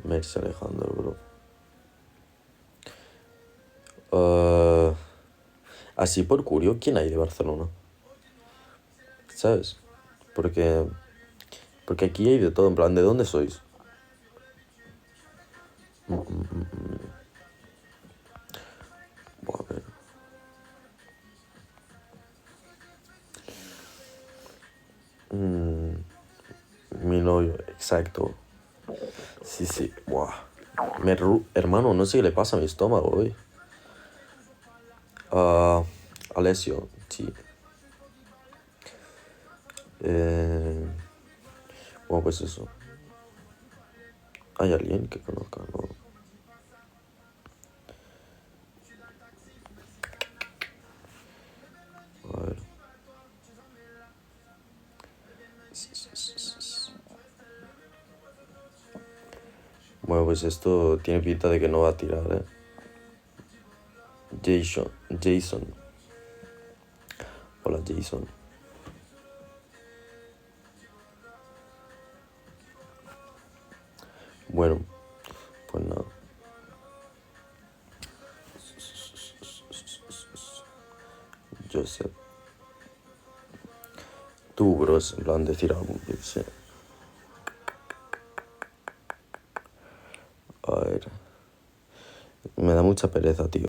Mercy Alejandro, bro. Así por curio, ¿quién hay de Barcelona? ¿Sabes? Porque aquí hay de todo, en plan, ¿de dónde sois? Buah, a ver. Mi novio, exacto. Sí. Buah. Hermano, no sé qué le pasa a mi estómago hoy. Alessio, sí. Bueno, pues eso. ¿Hay alguien que conozca? No. A ver. Bueno, pues esto tiene pinta de que no va a tirar, ¿eh? Jason. Hola, Jason. Bueno, pues nada. Joseph. Tú, bros, en plan, decir algo, yo qué sé. A ver. Me da mucha pereza, tío.